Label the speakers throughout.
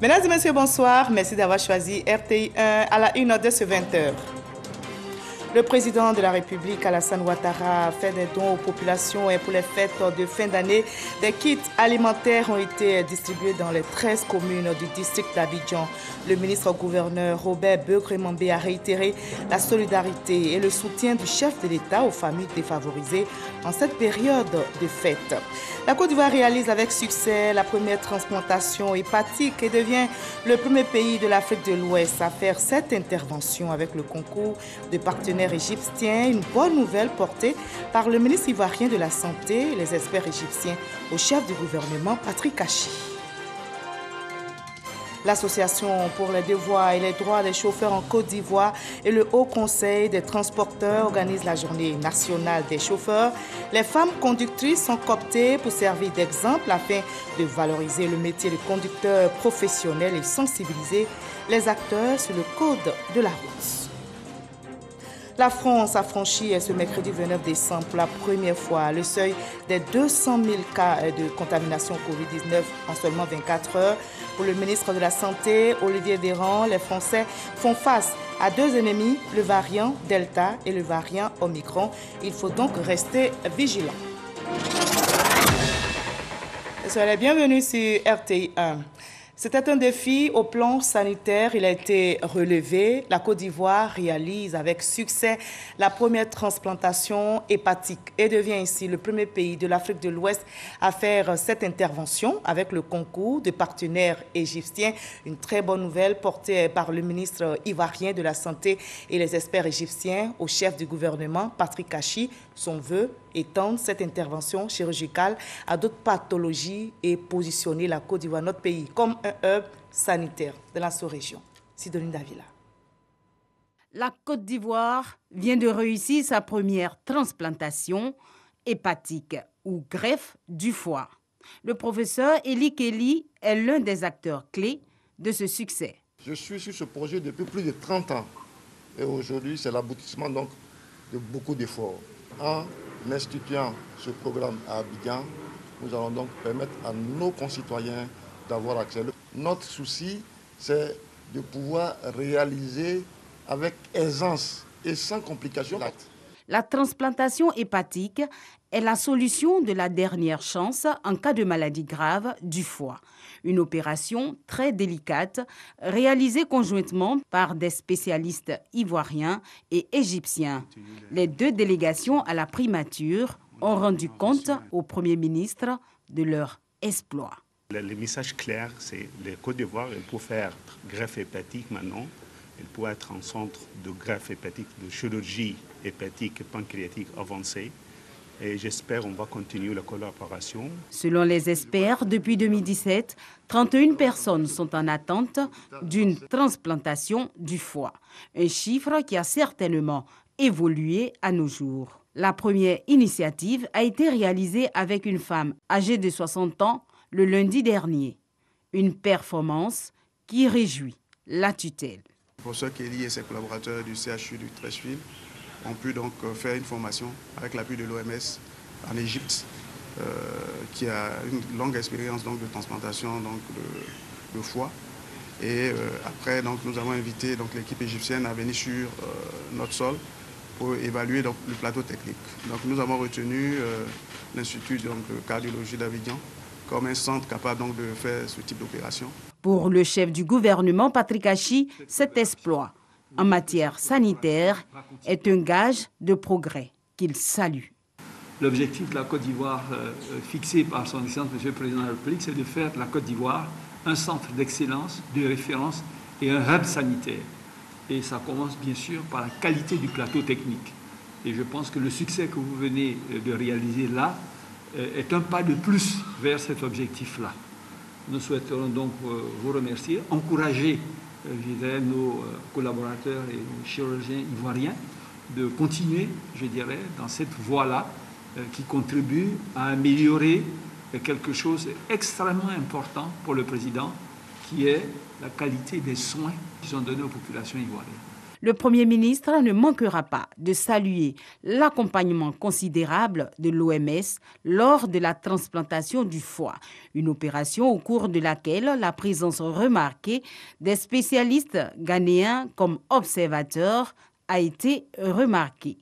Speaker 1: Mesdames et messieurs, bonsoir. Merci d'avoir choisi RTI 1 à la une de ce 20h. Le président de la République, Alassane Ouattara, a fait des dons aux populations et pour les fêtes de fin d'année, des kits alimentaires ont été distribués dans les 13 communes du district d'Abidjan. Le ministre-gouverneur Robert Begré-Mambé a réitéré la solidarité et le soutien du chef de l'État aux familles défavorisées en cette période de fête. La Côte d'Ivoire réalise avec succès la première transplantation hépatique et devient le premier pays de l'Afrique de l'Ouest à faire cette intervention avec le concours de partenaires égyptiens. Une bonne nouvelle portée par le ministre ivoirien de la Santé et les experts égyptiens au chef du gouvernement Patrick Kachi. L'Association pour les devoirs et les droits des chauffeurs en Côte d'Ivoire et le Haut Conseil des transporteurs organisent la journée nationale des chauffeurs. Les femmes conductrices sont cooptées pour servir d'exemple afin de valoriser le métier de conducteur professionnel et sensibiliser les acteurs sur le code de la route. La France a franchi ce mercredi 29 décembre pour la première fois le seuil des 200 000 cas de contamination Covid-19 en seulement 24 heures. Pour le ministre de la Santé, Olivier Véran, les Français font face à deux ennemis, le variant Delta et le variant Omicron. Il faut donc rester vigilant. Soyez les bienvenus sur RTI 1. C'était un défi au plan sanitaire, il a été relevé. La Côte d'Ivoire réalise avec succès la première transplantation hépatique et devient ainsi le premier pays de l'Afrique de l'Ouest à faire cette intervention avec le concours de partenaires égyptiens. Une très bonne nouvelle portée par le ministre ivoirien de la Santé et les experts égyptiens au chef du gouvernement, Patrick Kachi. Son vœu, étendre cette intervention chirurgicale à d'autres pathologies et positionner la Côte d'Ivoire, notre pays, comme un hub sanitaire de la sous-région. Sidonie Davila.
Speaker 2: La Côte d'Ivoire vient de réussir sa première transplantation hépatique ou greffe du foie. Le professeur Eli Kelly est l'un des acteurs clés de ce succès.
Speaker 3: Je suis sur ce projet depuis plus de 30 ans et aujourd'hui c'est l'aboutissement donc de beaucoup d'efforts. En instituant ce programme à Abidjan, nous allons donc permettre à nos concitoyens d'avoir accès. Notre souci, c'est de pouvoir réaliser avec aisance et sans complication l'acte.
Speaker 2: La transplantation hépatique est la solution de la dernière chance en cas de maladie grave du foie. Une opération très délicate réalisée conjointement par des spécialistes ivoiriens et égyptiens. Les deux délégations à la primature ont rendu compte au Premier ministre de leur exploit.
Speaker 4: Le message clair, c'est que la Côte d'Ivoire, elle peut faire greffe hépatique maintenant. Elle peut être un centre de greffe hépatique, de chirurgie hépatique et pancréatique avancée. Et j'espère qu'on va continuer la collaboration.
Speaker 2: Selon les experts, depuis 2017, 31 personnes sont en attente d'une transplantation du foie. Un chiffre qui a certainement évolué à nos jours. La première initiative a été réalisée avec une femme âgée de 60 ans le lundi dernier. Une performance qui réjouit la tutelle.
Speaker 5: Le professeur Kelly et ses collaborateurs du CHU du Treichville ont pu donc faire une formation avec l'appui de l'OMS en Égypte, qui a une longue expérience donc, de transplantation donc, de foie. Et après, donc, nous avons invité l'équipe égyptienne à venir sur notre sol pour évaluer donc, le plateau technique. Donc, nous avons retenu l'Institut de cardiologie d'Abidjan comme un centre capable donc, de faire ce type d'opération.
Speaker 2: Pour le chef du gouvernement, Patrick Kachi, cet exploit en matière sanitaire est un gage de progrès qu'il salue.
Speaker 6: L'objectif de la Côte d'Ivoire fixé par son Excellence Monsieur le Président de la République, c'est de faire de la Côte d'Ivoire un centre d'excellence, de référence et un hub sanitaire. Et ça commence bien sûr par la qualité du plateau technique. Et je pense que le succès que vous venez de réaliser là est un pas de plus vers cet objectif-là. Nous souhaiterons donc vous remercier, encourager nos collaborateurs et nos chirurgiens ivoiriens de continuer, je dirais, dans cette voie-là qui contribue à améliorer quelque chose d'extrêmement important pour le président, qui est la qualité des soins qui sont donnés aux populations ivoiriennes.
Speaker 2: Le Premier ministre ne manquera pas de saluer l'accompagnement considérable de l'OMS lors de la transplantation du foie, une opération au cours de laquelle la présence remarquée des spécialistes ghanéens comme observateurs a été remarquée.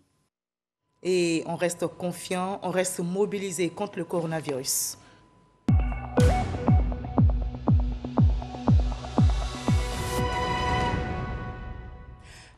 Speaker 1: Et on reste confiant, on reste mobilisé contre le coronavirus.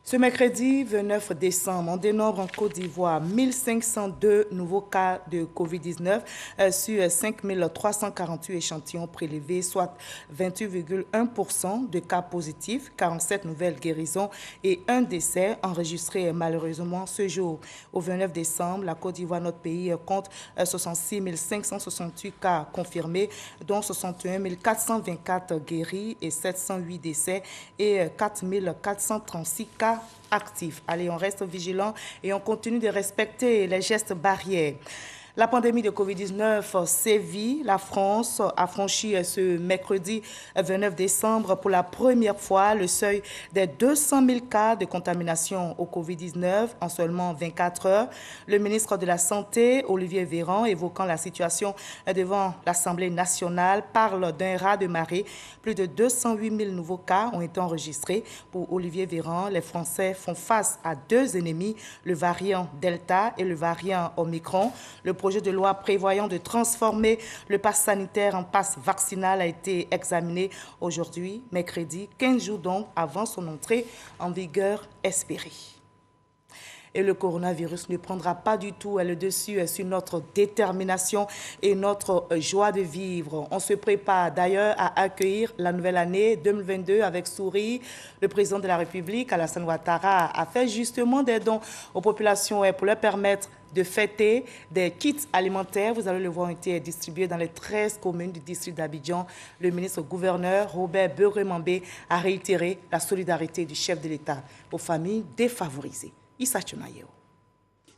Speaker 1: Ce mercredi 29 décembre, on dénombre en Côte d'Ivoire 1502 nouveaux cas de Covid-19 sur 5348 échantillons prélevés, soit 28,1% de cas positifs, 47 nouvelles guérisons et un décès enregistré malheureusement ce jour. Au 29 décembre, la Côte d'Ivoire, notre pays, compte 66 568 cas confirmés, dont 61 424 guéris et 708 décès et 4 436 cas actifs. Allez, on reste vigilant et on continue de respecter les gestes barrières. La pandémie de Covid-19 sévit. La France a franchi ce mercredi 29 décembre pour la première fois le seuil des 200 000 cas de contamination au Covid-19 en seulement 24 heures. Le ministre de la Santé, Olivier Véran, évoquant la situation devant l'Assemblée nationale, parle d'un raz-de-marée. Plus de 208 000 nouveaux cas ont été enregistrés. Pour Olivier Véran, les Français font face à deux ennemis, le variant Delta et le variant Omicron. Le projet de loi prévoyant de transformer le pass sanitaire en pass vaccinal a été examiné aujourd'hui, mercredi, 15 jours donc avant son entrée en vigueur espérée. Et le coronavirus ne prendra pas du tout le dessus sur notre détermination et notre joie de vivre. On se prépare d'ailleurs à accueillir la nouvelle année 2022 avec sourire. Le président de la République, Alassane Ouattara, a fait justement des dons aux populations pour leur permettre de fêter. Des kits alimentaires, vous allez le voir, ont été distribués dans les 13 communes du district d'Abidjan. Le ministre-gouverneur Robert Beuré-Mambé a réitéré la solidarité du chef de l'État aux familles défavorisées. Issa Chumayeo.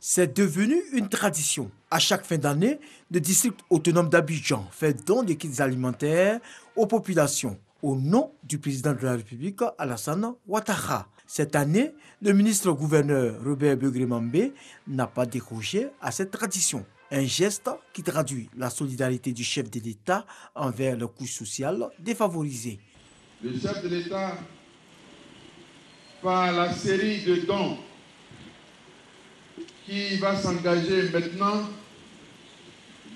Speaker 7: C'est devenu une tradition. À chaque fin d'année, le district autonome d'Abidjan fait don de kits alimentaires aux populations au nom du président de la République, Alassane Ouattara. Cette année, le ministre-gouverneur Robert Beuré-Mambé n'a pas décroché à cette tradition. Un geste qui traduit la solidarité du chef de l'État envers les couches sociales défavorisées.
Speaker 8: Le chef de l'État, par la série de dons qui va s'engager maintenant,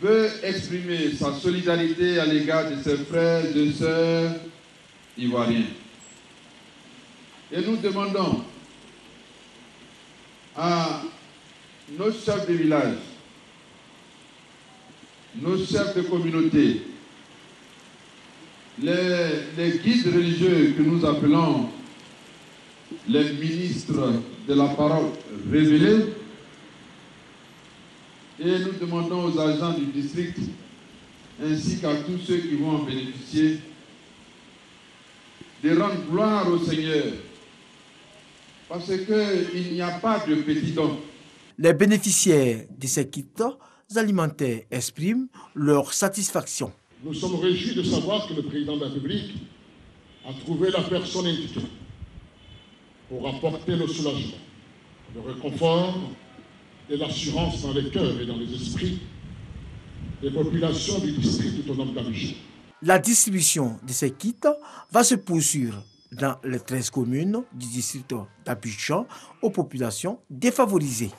Speaker 8: veut exprimer sa solidarité à l'égard de ses frères et de sœurs ivoiriens. Et nous demandons à nos chefs de village, nos chefs de communauté, les guides religieux que nous appelons les ministres de la parole révélée, et nous demandons aux agents du district ainsi qu'à tous ceux qui vont en bénéficier de rendre gloire au Seigneur, parce qu'il n'y a pas de petits dons.
Speaker 7: Les bénéficiaires de ces kits alimentaires expriment leur satisfaction.
Speaker 9: Nous sommes réjouis de savoir que le président de la République a trouvé la personne indiquée pour apporter le soulagement, le réconfort et l'assurance dans les cœurs et dans les esprits des populations du district autonome d'Abidjan.
Speaker 7: La distribution de ces kits va se poursuivre dans les 13 communes du district d'Abidjan aux populations défavorisées.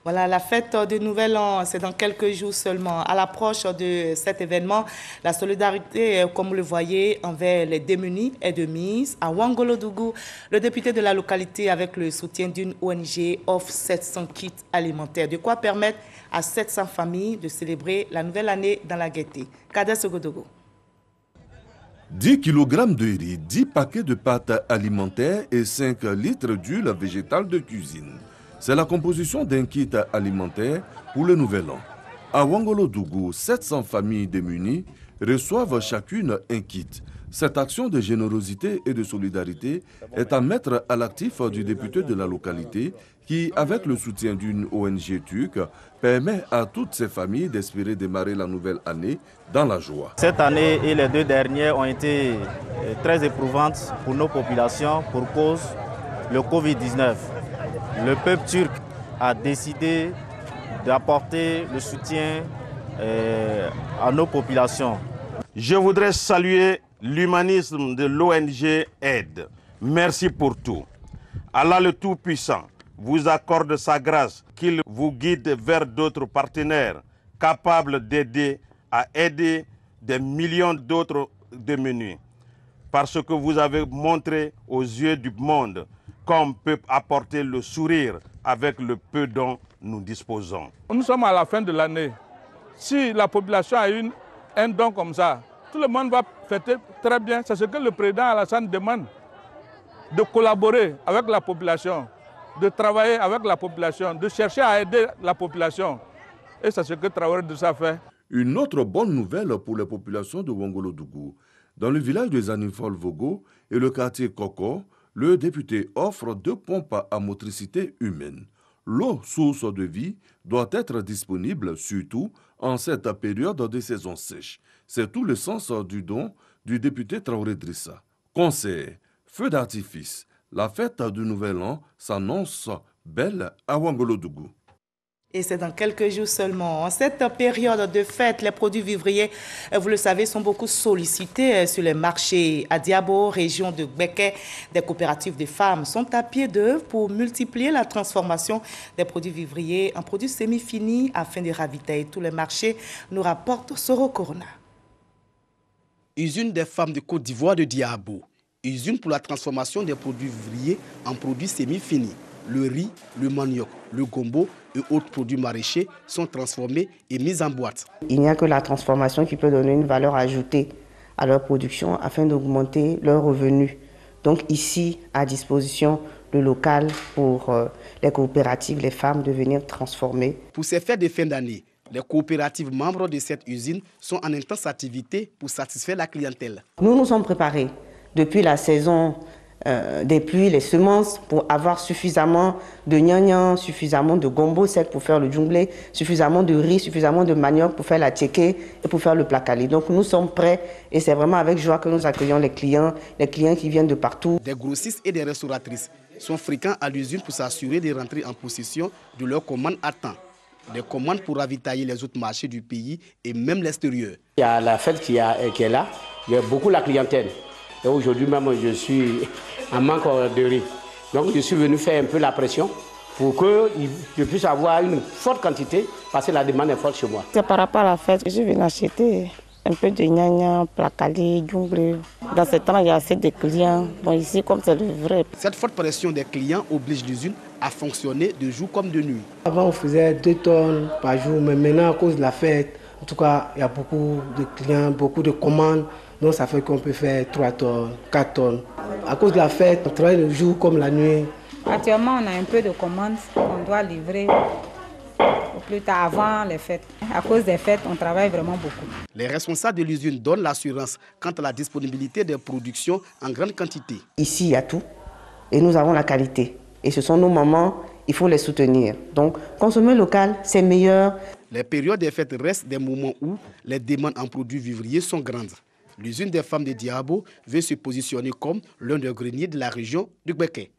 Speaker 1: Voilà, la fête de Nouvel An, c'est dans quelques jours seulement. À l'approche de cet événement, la solidarité, comme vous le voyez, envers les démunis est de mise. À Ouangolo-Dougou, le député de la localité, avec le soutien d'une ONG, offre 700 kits alimentaires. De quoi permettre à 700 familles de célébrer la nouvelle année dans la gaieté. Kader Sogodogo.
Speaker 10: 10 kg de riz, 10 paquets de pâtes alimentaires et 5 litres d'huile végétale de cuisine. C'est la composition d'un kit alimentaire pour le Nouvel An. À Ouangolo-Dougou, 700 familles démunies reçoivent chacune un kit. Cette action de générosité et de solidarité est à mettre à l'actif du député de la localité qui, avec le soutien d'une ONG turque, permet à toutes ces familles d'espérer démarrer la nouvelle année dans la joie.
Speaker 11: Cette année et les deux dernières ont été très éprouvantes pour nos populations pour cause le Covid-19, le peuple turc a décidé d'apporter le soutien à nos populations.
Speaker 12: Je voudrais saluer l'humanisme de l'ONG Aide. Merci pour tout. Allah le Tout-Puissant vous accorde sa grâce, qu'il vous guide vers d'autres partenaires capables d'aider à aider des millions d'autres démunis. Parce que vous avez montré aux yeux du monde qu'on peut apporter le sourire avec le peu dont nous disposons.
Speaker 13: Nous sommes à la fin de l'année. Si la population a eu un don comme ça, tout le monde va fêter très bien. C'est ce que le président Alassane demande, de collaborer avec la population, de travailler avec la population, de chercher à aider la population. Et c'est ce que Traoré Idrissa fait.
Speaker 10: Une autre bonne nouvelle pour les populations de Ouangolodougou. Dans le village de Zanifol-Vogo et le quartier Koko, le député offre 2 pompes à motricité humaine. L'eau, source de vie, doit être disponible, surtout en cette période de saison sèche. C'est tout le sens du don du député Traoré Idrissa. Conseil, feu d'artifice, la fête du Nouvel An s'annonce belle à Ouangolodougou.
Speaker 1: Et c'est dans quelques jours seulement. En cette période de fête, les produits vivriers, vous le savez, sont beaucoup sollicités sur les marchés. À Diabo, région de Gbeke, des coopératives de femmes sont à pied d'œuvre pour multiplier la transformation des produits vivriers en produits semi-finis afin de ravitailler tous les marchés, nous rapporte Soro Corona.
Speaker 14: Usine des femmes de Côte d'Ivoire de Diabo. Usine pour la transformation des produits vivriers en produits semi-finis. Le riz, le manioc, le gombo et autres produits maraîchers sont transformés et mis en boîte.
Speaker 15: Il n'y a que la transformation qui peut donner une valeur ajoutée à leur production afin d'augmenter leurs revenus. Donc ici, à disposition, le local pour les coopératives, les femmes de venir transformer.
Speaker 14: Pour ces fêtes de fin d'année, les coopératives membres de cette usine sont en intense activité pour satisfaire la clientèle.
Speaker 15: Nous nous sommes préparés depuis la saison des pluies, les semences, pour avoir suffisamment de gnagnan, suffisamment de gombo sec pour faire le djunglé, suffisamment de riz, suffisamment de manioc pour faire la tchéké et pour faire le placali. Donc nous sommes prêts et c'est vraiment avec joie que nous accueillons les clients qui viennent de partout.
Speaker 14: Des grossistes et des restauratrices sont fréquents à l'usine pour s'assurer de rentrer en possession de leurs commandes à temps. Des commandes pour ravitailler les autres marchés du pays et même l'extérieur.
Speaker 16: Il y a la fête qui est là, il y a beaucoup la clientèle. Et aujourd'hui même, je suis en manque de riz. Donc je suis venu faire un peu la pression pour que je puisse avoir une forte quantité parce que la demande est forte chez moi.
Speaker 17: C'est par rapport à la fête que je viens acheter un peu de gnagnan, placali, djunglé. Dans ce temps, il y a assez de clients. Bon, ici, comme c'est le vrai.
Speaker 14: Cette forte pression des clients oblige l'usine à fonctionner de jour comme de nuit.
Speaker 18: Avant, on faisait 2 tonnes par jour, mais maintenant, à cause de la fête, en tout cas, il y a beaucoup de clients, beaucoup de commandes. Donc ça fait qu'on peut faire 3 tonnes, 4 tonnes. À cause de la fête, on travaille le jour comme la nuit.
Speaker 19: Actuellement, on a un peu de commandes qu'on doit livrer au plus tard avant les fêtes. À cause des fêtes, on travaille vraiment beaucoup.
Speaker 14: Les responsables de l'usine donnent l'assurance quant à la disponibilité des productions en grande quantité.
Speaker 15: Ici, il y a tout et nous avons la qualité. Et ce sont nos mamans, il faut les soutenir. Donc, consommer local, c'est meilleur.
Speaker 14: Les périodes des fêtes restent des moments où les demandes en produits vivriers sont grandes. L'usine des femmes de Diabo veut se positionner comme l'un des greniers de la région du Gbeke.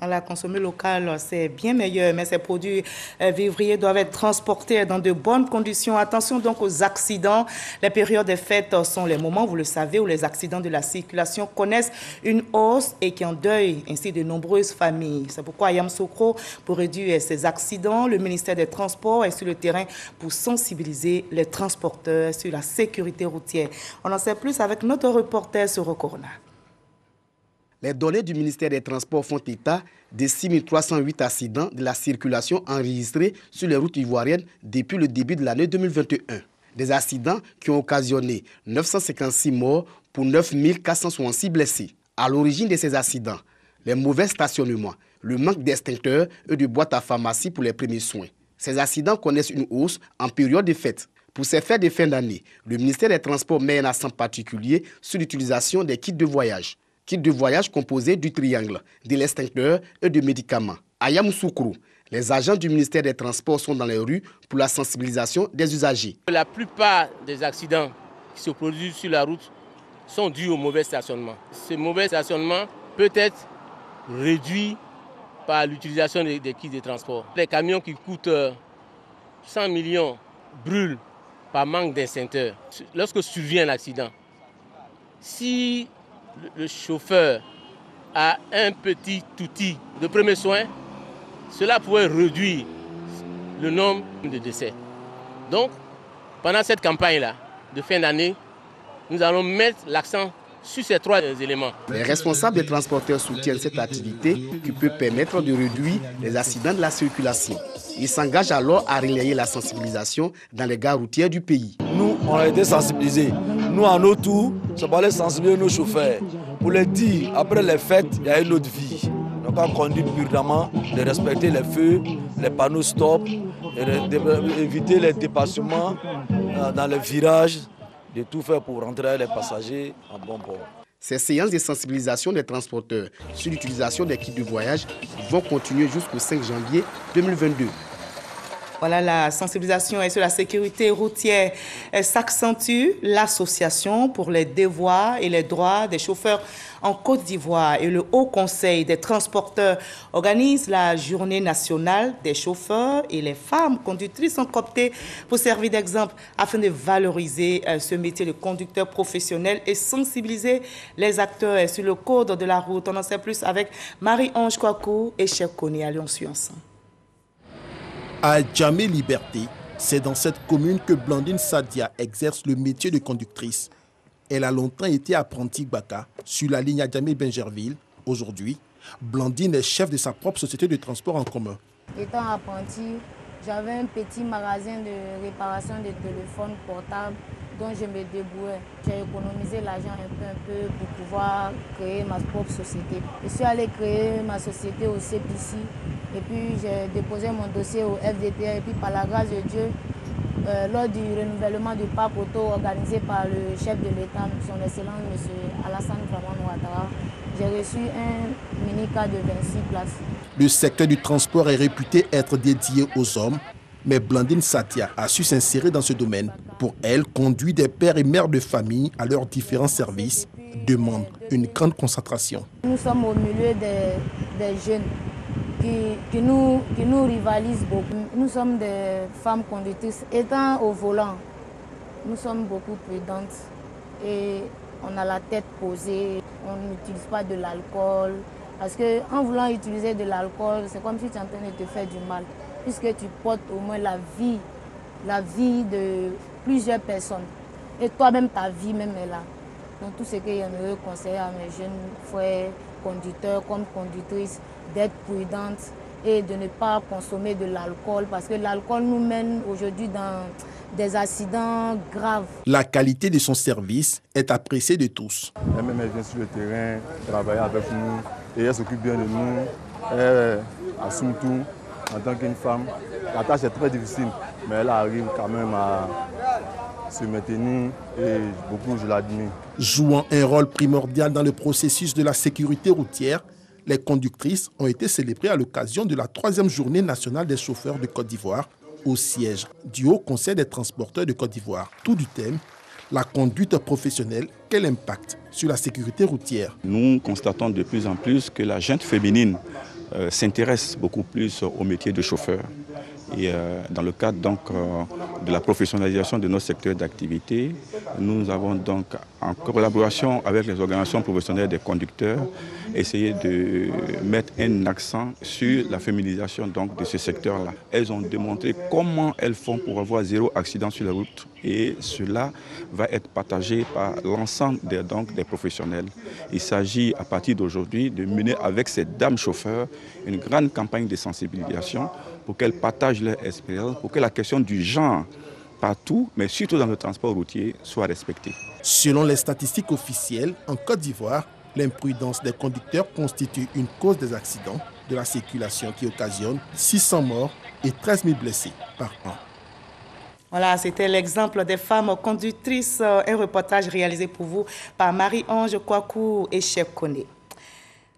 Speaker 1: La consommer locale, c'est bien meilleur, mais ces produits vivriers doivent être transportés dans de bonnes conditions. Attention donc aux accidents. Les périodes des fêtes sont les moments, vous le savez, où les accidents de la circulation connaissent une hausse et qui endeuillent ainsi de nombreuses familles. C'est pourquoi à Yamoussoukro, pour réduire ces accidents, le ministère des Transports est sur le terrain pour sensibiliser les transporteurs sur la sécurité routière. On en sait plus avec notre reporter sur Corona.
Speaker 14: Les données du ministère des Transports font état de 6 308 accidents de la circulation enregistrés sur les routes ivoiriennes depuis le début de l'année 2021. Des accidents qui ont occasionné 956 morts pour 9 466 blessés. À l'origine de ces accidents, les mauvais stationnements, le manque d'extincteurs et de boîtes à pharmacie pour les premiers soins. Ces accidents connaissent une hausse en période de fête. Pour ces fêtes de fin d'année, le ministère des Transports met un accent particulier sur l'utilisation des kits de voyage. Kit de voyage composé du triangle, de l'extincteur et de médicaments. À Yamoussoukro, les agents du ministère des Transports sont dans les rues pour la sensibilisation des usagers.
Speaker 16: La plupart des accidents qui se produisent sur la route sont dus au mauvais stationnement. Ce mauvais stationnement peut être réduit par l'utilisation des kits de transport. Les camions qui coûtent 100 millions brûlent par manque d'extincteurs. Lorsque survient un accident, si le chauffeur a un petit outil de premier soin, cela pourrait réduire le nombre de décès. Donc, pendant cette campagne-là de fin d'année, nous allons mettre l'accent sur ces 3 éléments.
Speaker 14: Les responsables des transporteurs soutiennent cette activité qui peut permettre de réduire les accidents de la circulation. Ils s'engagent alors à relayer la sensibilisation dans les gares routières du pays.
Speaker 20: Nous, on a été sensibilisés. Nous, à nos tours, ça va aller sensibiliser nos chauffeurs. Pour les dire, après les fêtes, il y a une autre vie. Donc, on conduit prudemment, de respecter les feux, les panneaux stop, d'éviter les dépassements dans les virages, de tout faire pour rentrer les passagers en bon port.
Speaker 14: Ces séances de sensibilisation des transporteurs sur l'utilisation des kits de voyage vont continuer jusqu'au 5 janvier 2022.
Speaker 1: Voilà, la sensibilisation et sur la sécurité routière s'accentue. L'Association pour les devoirs et les droits des chauffeurs en Côte d'Ivoire et le Haut Conseil des transporteurs organisent la journée nationale des chauffeurs et les femmes conductrices sont cooptées pour servir d'exemple afin de valoriser ce métier de conducteur professionnel et sensibiliser les acteurs sur le code de la route. On en sait plus avec Marie-Ange Kouakou et Cheikh Kone. Allons suivre ensemble.
Speaker 21: À Djamé Liberté, c'est dans cette commune que Blandine Sadia exerce le métier de conductrice. Elle a longtemps été apprentie Gbaka sur la ligne Djamé-Bingerville. Aujourd'hui, Blandine est chef de sa propre société de transport en commun.
Speaker 22: Étant apprentie, j'avais un petit magasin de réparation de téléphones portables dont je me débrouillais. J'ai économisé l'argent un peu pour pouvoir créer ma propre société. Je suis allée créer ma société au CPC et puis j'ai déposé mon dossier au FDTR et puis par la grâce de Dieu, lors du renouvellement du parc auto organisé par le chef de l'État, son Excellence M. Alassane Dramane Ouattara, j'ai reçu un mini-car de 26 places.
Speaker 21: Le secteur du transport est réputé être dédié aux hommes, mais Blandine Sadia a su s'insérer dans ce domaine. Pour elle, conduire des pères et mères de famille à leurs différents services demande une grande concentration.
Speaker 22: Nous sommes au milieu des jeunes qui nous rivalisent beaucoup. Nous sommes des femmes conductrices. Étant au volant, nous sommes beaucoup prudentes et on a la tête posée. On n'utilise pas de l'alcool. Parce qu'en voulant utiliser de l'alcool, c'est comme si tu es en train de te faire du mal. Puisque tu portes au moins la vie de plusieurs personnes. Et toi-même, ta vie même est là. Donc tout ce que j'aimerais conseiller à mes jeunes frères, conducteurs comme conductrices, d'être prudentes et de ne pas consommer de l'alcool. Parce que l'alcool nous mène aujourd'hui dans des accidents graves.
Speaker 21: La qualité de son service est appréciée de tous.
Speaker 23: Elle-même, elle vient sur le terrain, travailler avec nous et elle s'occupe bien de nous. Elle assume tout. En tant qu'une femme, la tâche est très difficile, mais elle arrive quand même à se maintenir et beaucoup je l'admire.
Speaker 21: Jouant un rôle primordial dans le processus de la sécurité routière, les conductrices ont été célébrées à l'occasion de la 3e journée nationale des chauffeurs de Côte d'Ivoire au siège du Haut Conseil des transporteurs de Côte d'Ivoire. Tout du thème, la conduite professionnelle, quel impact sur la sécurité routière.
Speaker 24: Nous constatons de plus en plus que la gente féminine s'intéresse beaucoup plus au métier de chauffeur. Et dans le cadre donc, de la professionnalisation de nos secteurs d'activité, nous avons donc, en collaboration avec les organisations professionnelles des conducteurs, essayé de mettre un accent sur la féminisation donc, de ce secteur-là. Elles ont démontré comment elles font pour avoir 0 accident sur la route. Et cela va être partagé par l'ensemble des professionnels. Il s'agit à partir d'aujourd'hui de mener avec ces dames chauffeurs une grande campagne de sensibilisation pour qu'elles partagent leur expérience, pour que la question du genre partout, mais surtout dans le transport routier, soit respectée.
Speaker 21: Selon les statistiques officielles, en Côte d'Ivoire, l'imprudence des conducteurs constitue une cause des accidents de la circulation qui occasionne 600 morts et 13 000 blessés par an.
Speaker 1: Voilà, c'était l'exemple des femmes conductrices, un reportage réalisé pour vous par Marie-Ange Kouakou et Cheikh Kone.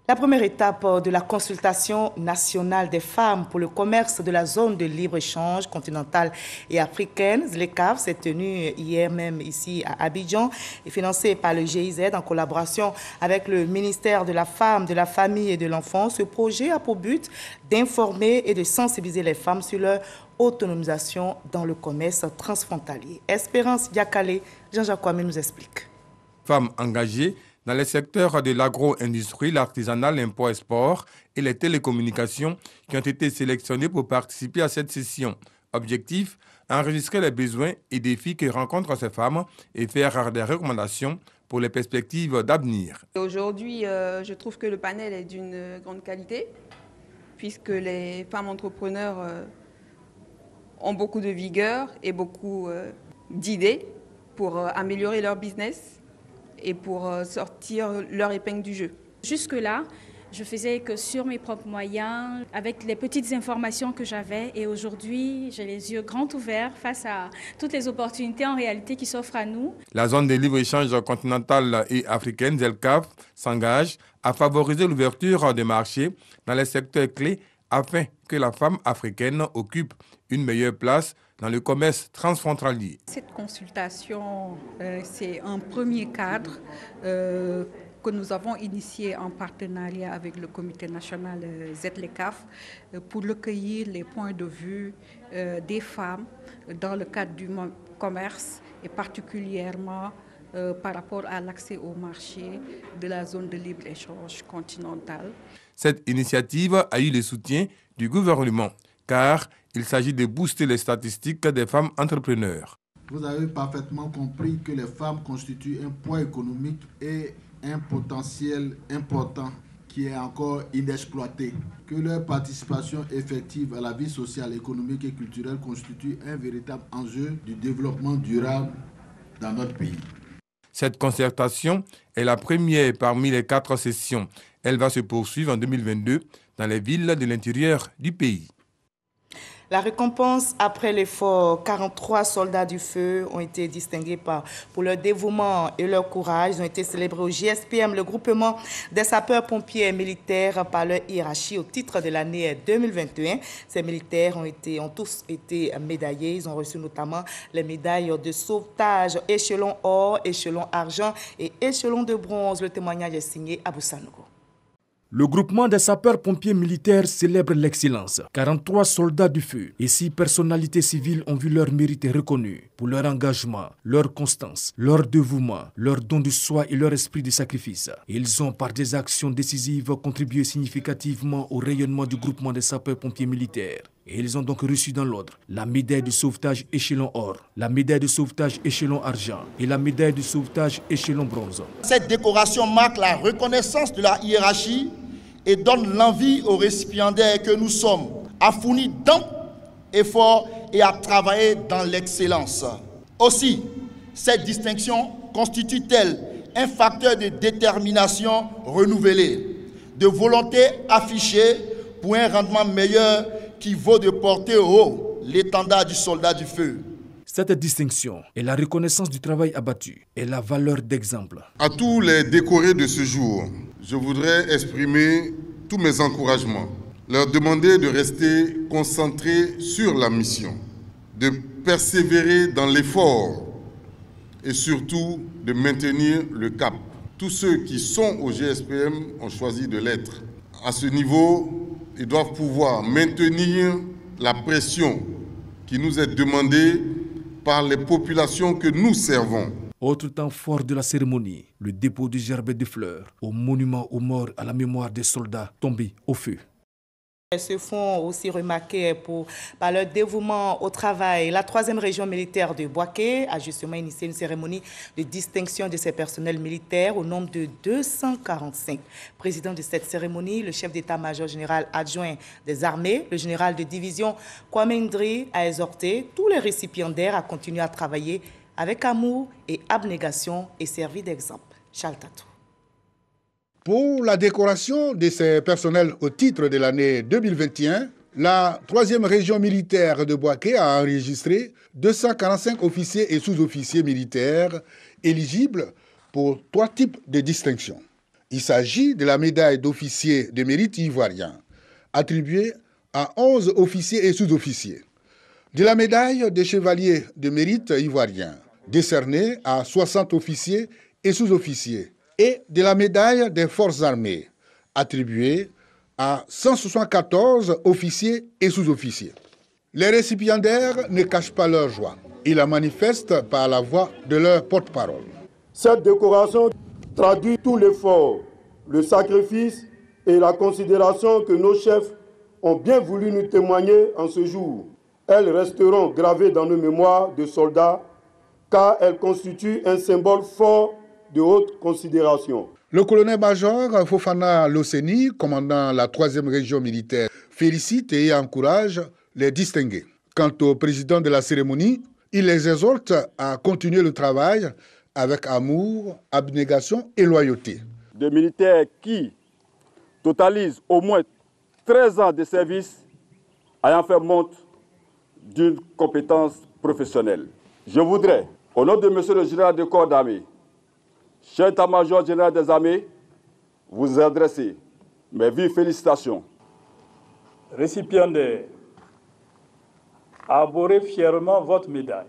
Speaker 1: La première étape de la consultation nationale des femmes pour le commerce de la zone de libre-échange continentale et africaine, ZLECAf, s'est tenue hier même ici à Abidjan et financée par le GIZ en collaboration avec le ministère de la Femme, de la Famille et de l'Enfant. Ce projet a pour but d'informer et de sensibiliser les femmes sur leur autonomisation dans le commerce transfrontalier. Espérance Diakale, Jean-Jacques Kwame nous explique.
Speaker 3: Femmes engagées dans les secteurs de l'agro-industrie, l'artisanat, l'import-export et les télécommunications qui ont été sélectionnés pour participer à cette session. Objectif, enregistrer les besoins et défis que rencontrent ces femmes et faire des recommandations pour les perspectives d'avenir.
Speaker 4: Aujourd'hui, je trouve que le panel est d'une grande qualité puisque les femmes entrepreneurs ont beaucoup de vigueur et beaucoup d'idées pour améliorer leur business et pour sortir leur épingle du jeu.
Speaker 5: Jusque-là, je faisais que sur mes propres moyens, avec les petites informations que j'avais. Et aujourd'hui, j'ai les yeux grands ouverts face à toutes les opportunités en réalité qui s'offrent à nous.
Speaker 3: La zone de libre-échange continentale et africaine, ZLECAf, s'engage à favoriser l'ouverture des marchés dans les secteurs clés afin que la femme africaine occupe une meilleure place dans le commerce transfrontalier.
Speaker 6: Cette consultation, c'est un premier cadre que nous avons initié en partenariat avec le comité national ZLECAf pour recueillir les points de vue des femmes dans le cadre du commerce et particulièrement par rapport à l'accès au marché de la zone de libre-échange continentale.
Speaker 3: Cette initiative a eu le soutien du gouvernement car il s'agit de booster les statistiques des femmes entrepreneurs.
Speaker 9: Vous avez parfaitement compris que les femmes constituent un poids économique et un potentiel important qui est encore inexploité. Que leur participation effective à la vie sociale, économique et culturelle constitue un véritable enjeu du développement durable dans notre pays.
Speaker 3: Cette concertation est la première parmi les 4 sessions. Elle va se poursuivre en 2022 dans les villes de l'intérieur du pays.
Speaker 1: La récompense après l'effort, 43 soldats du feu ont été distingués pour leur dévouement et leur courage. Ils ont été célébrés au JSPM, le groupement des sapeurs-pompiers militaires, par leur hiérarchie au titre de l'année 2021. Ces militaires ont tous été médaillés. Ils ont reçu notamment les médailles de sauvetage, échelon or, échelon argent et échelon de bronze. Le témoignage est signé Abou Sanogo.
Speaker 25: Le groupement des sapeurs-pompiers militaires célèbre l'excellence. 43 soldats du feu et 6 personnalités civiles ont vu leur mérite reconnu pour leur engagement, leur constance, leur dévouement, leur don de soi et leur esprit de sacrifice. Ils ont, par des actions décisives, contribué significativement au rayonnement du groupement des sapeurs-pompiers militaires. Et ils ont donc reçu dans l'ordre la médaille de sauvetage échelon or, la médaille de sauvetage échelon argent et la médaille de sauvetage échelon bronze.
Speaker 26: Cette décoration marque la reconnaissance de la hiérarchie et donne l'envie aux récipiendaires que nous sommes à fournir d'amples efforts et à travailler dans l'excellence. Aussi, cette distinction constitue-t-elle un facteur de détermination renouvelée, de volonté affichée pour un rendement meilleur qui vaut de porter haut l'étendard du soldat du feu.
Speaker 25: Cette distinction est la reconnaissance du travail abattu et la valeur d'exemple.
Speaker 27: À tous les décorés de ce jour, je voudrais exprimer tous mes encouragements, leur demander de rester concentrés sur la mission, de persévérer dans l'effort et surtout de maintenir le cap. Tous ceux qui sont au GSPM ont choisi de l'être. À ce niveau, ils doivent pouvoir maintenir la pression qui nous est demandée par les populations que nous servons.
Speaker 25: Autre temps fort de la cérémonie, le dépôt du gerbet de fleurs au monument aux morts à la mémoire des soldats tombés au feu.
Speaker 1: Elles se font aussi remarquer par leur dévouement au travail. La 3e région militaire de Boaké a justement initié une cérémonie de distinction de ses personnels militaires au nombre de 245. Président de cette cérémonie, le chef d'état-major général adjoint des armées, le général de division Kwame Ndri, a exhorté tous les récipiendaires à continuer à travailler avec amour et abnégation et servi d'exemple. Charles Tatou.
Speaker 28: Pour la décoration de ces personnels au titre de l'année 2021, la 3e région militaire de Boaké a enregistré 245 officiers et sous-officiers militaires éligibles pour 3 types de distinctions. Il s'agit de la médaille d'officier de mérite ivoirien, attribuée à 11 officiers et sous-officiers, de la médaille de chevalier de mérite ivoirien, décernée à 60 officiers et sous-officiers, et de la médaille des forces armées, attribuée à 174 officiers et sous-officiers. Les récipiendaires ne cachent pas leur joie. Ils la manifestent par la voix de leur porte-parole.
Speaker 2: Cette décoration traduit tout l'effort, le sacrifice et la considération que nos chefs ont bien voulu nous témoigner en ce jour. Elles resteront gravées dans nos mémoires de soldats car elles constituent un symbole fort de haute considération.
Speaker 28: Le colonel-major Fofana Loseni, commandant la 3e région militaire, félicite et encourage les distingués. Quant au président de la cérémonie, il les exhorte à continuer le travail avec amour, abnégation et loyauté.
Speaker 2: Des militaires qui totalisent au moins 13 ans de service ayant fait montre d'une compétence professionnelle. Je voudrais, au nom de Monsieur le général de corps d'armée, chef état-major général des armées, vous adresser mes vives félicitations.
Speaker 7: Récipiendaire, arborez fièrement votre médaille,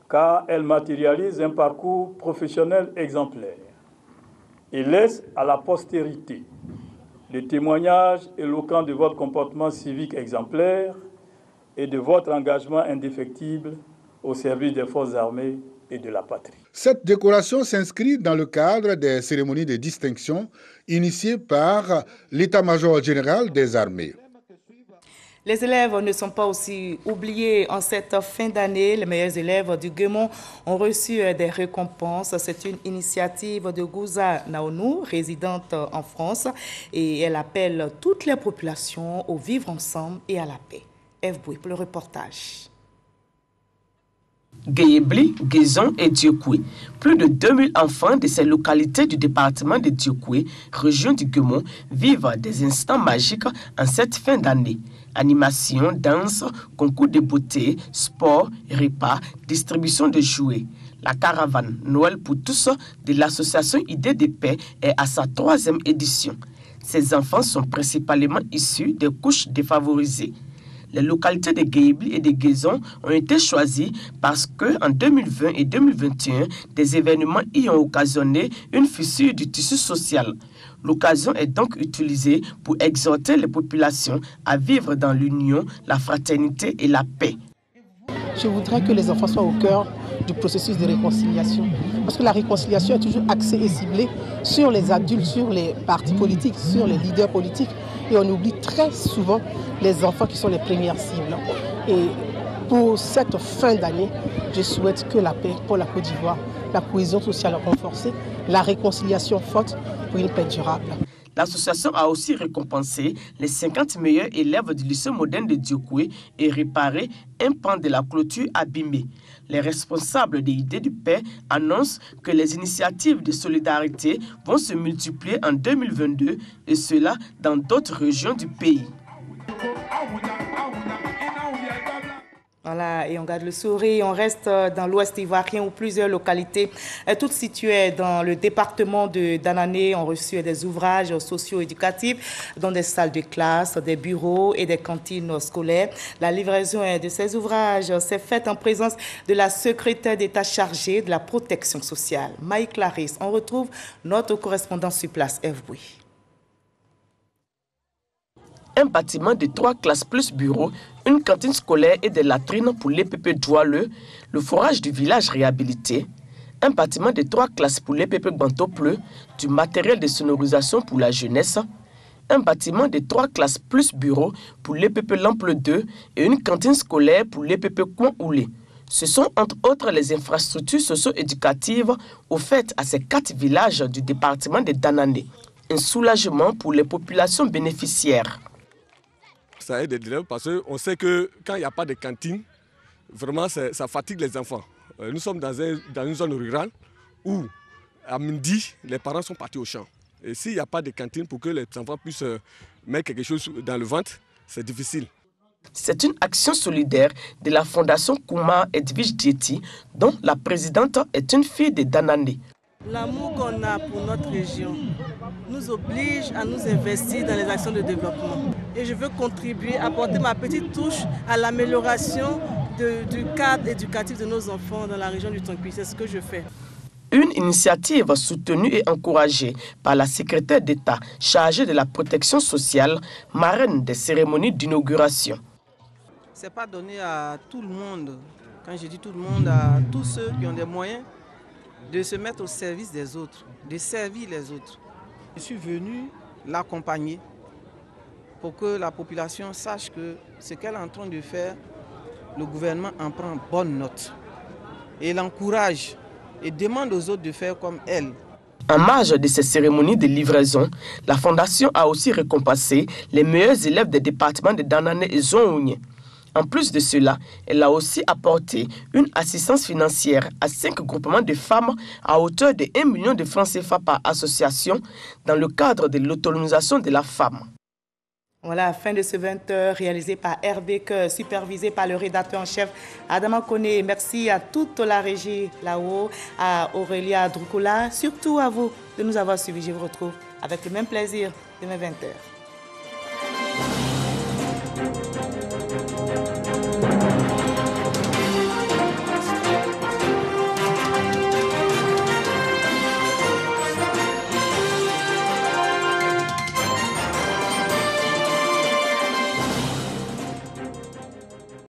Speaker 7: car elle matérialise un parcours professionnel exemplaire et laisse à la postérité le témoignage éloquent de votre comportement civique exemplaire et de votre engagement indéfectible au service des forces armées et de la patrie.
Speaker 28: Cette décoration s'inscrit dans le cadre des cérémonies de distinction initiées par l'état-major général des armées.
Speaker 1: Les élèves ne sont pas aussi oubliés en cette fin d'année. Les meilleurs élèves du Guémon ont reçu des récompenses. C'est une initiative de Gouza Naonou, résidente en France, et elle appelle toutes les populations au vivre ensemble et à la paix. Eve Bouy pour le reportage.
Speaker 8: Guéébli, Guézon et Diokoué. Plus de 2000 enfants de ces localités du département de Diokoué, région du Guémon, vivent des instants magiques en cette fin d'année. Animation, danse, concours de beauté, sport, repas, distribution de jouets. La caravane Noël pour tous de l'association Idée de Paix est à sa 3e édition. Ces enfants sont principalement issus des couches défavorisées. Les localités de Guéébli et de Guézon ont été choisies parce qu'en 2020 et 2021, des événements y ont occasionné une fissure du tissu social. L'occasion est donc utilisée pour exhorter les populations à vivre dans l'union, la fraternité et la paix.
Speaker 10: Je voudrais que les enfants soient au cœur du processus de réconciliation. Parce que la réconciliation est toujours axée et ciblée sur les adultes, sur les partis politiques, sur les leaders politiques. Et on oublie très souvent les enfants qui sont les premières cibles. Et pour cette fin d'année, je souhaite que la paix pour la Côte d'Ivoire, la cohésion sociale renforcée, la réconciliation forte pour une paix durable.
Speaker 8: L'association a aussi récompensé les 50 meilleurs élèves du lycée moderne de Diokoué et réparé un pan de la clôture abîmée. Les responsables des Idées de Paix annoncent que les initiatives de solidarité vont se multiplier en 2022 et cela dans d'autres régions du pays.
Speaker 1: Voilà, et on garde le sourire, on reste dans l'ouest ivoirien où plusieurs localités, toutes situées dans le département de Danané, ont reçu des ouvrages socio-éducatifs dans des salles de classe, des bureaux et des cantines scolaires. La livraison de ces ouvrages s'est faite en présence de la secrétaire d'État chargée de la protection sociale. Maï Clarisse, on retrouve notre correspondant sur place, Eve Bouy.
Speaker 8: Un bâtiment de 3 classes plus bureaux, une cantine scolaire et des latrines pour l'EPP Doualeux, le forage du village réhabilité, un bâtiment de 3 classes pour l'EPP Bantopleu, du matériel de sonorisation pour la jeunesse, un bâtiment de 3 classes plus bureaux pour l'EPP L'Ample 2 et une cantine scolaire pour l'EPP Coin Oulé. Ce sont entre autres les infrastructures socio-éducatives offertes à ces 4 villages du département de Danané. Un soulagement pour les populations bénéficiaires.
Speaker 11: Ça aide les élèves parce qu'on sait que quand il n'y a pas de cantine, vraiment ça fatigue les enfants. Nous sommes dans une zone rurale où à midi, les parents sont partis au champ. Et s'il n'y a pas de cantine pour que les enfants puissent mettre quelque chose dans le ventre, c'est difficile.
Speaker 8: C'est une action solidaire de la Fondation Kouma Edwige Dieti, dont la présidente est une fille de Danané.
Speaker 12: L'amour qu'on a pour notre région nous oblige à nous investir dans les actions de développement. Et je veux contribuer, apporter ma petite touche à l'amélioration du cadre éducatif de nos enfants dans la région du Tonkin. C'est ce que je fais.
Speaker 8: Une initiative soutenue et encouragée par la secrétaire d'État chargée de la protection sociale, marraine des cérémonies d'inauguration.
Speaker 13: Ce n'est pas donné à tout le monde, quand je dis tout le monde, à tous ceux qui ont des moyens de se mettre au service des autres, de servir les autres. Je suis venu l'accompagner pour que la population sache que ce qu'elle est en train de faire, le gouvernement en prend bonne note et l'encourage et demande aux autres de faire comme elle.
Speaker 8: En marge de ces cérémonies de livraison, la Fondation a aussi récompensé les meilleurs élèves des départements de Danane et Zonhouni. En plus de cela, elle a aussi apporté une assistance financière à 5 groupements de femmes à hauteur de 1 million de francs CFA par association dans le cadre de l'autonomisation de la femme.
Speaker 1: Voilà, fin de ce 20h réalisé par RBK, supervisé par le rédacteur en chef Adama Kone. Merci à toute la régie là-haut, à Aurélia Drukola, surtout à vous de nous avoir suivis. Je vous retrouve avec le même plaisir demain 20h.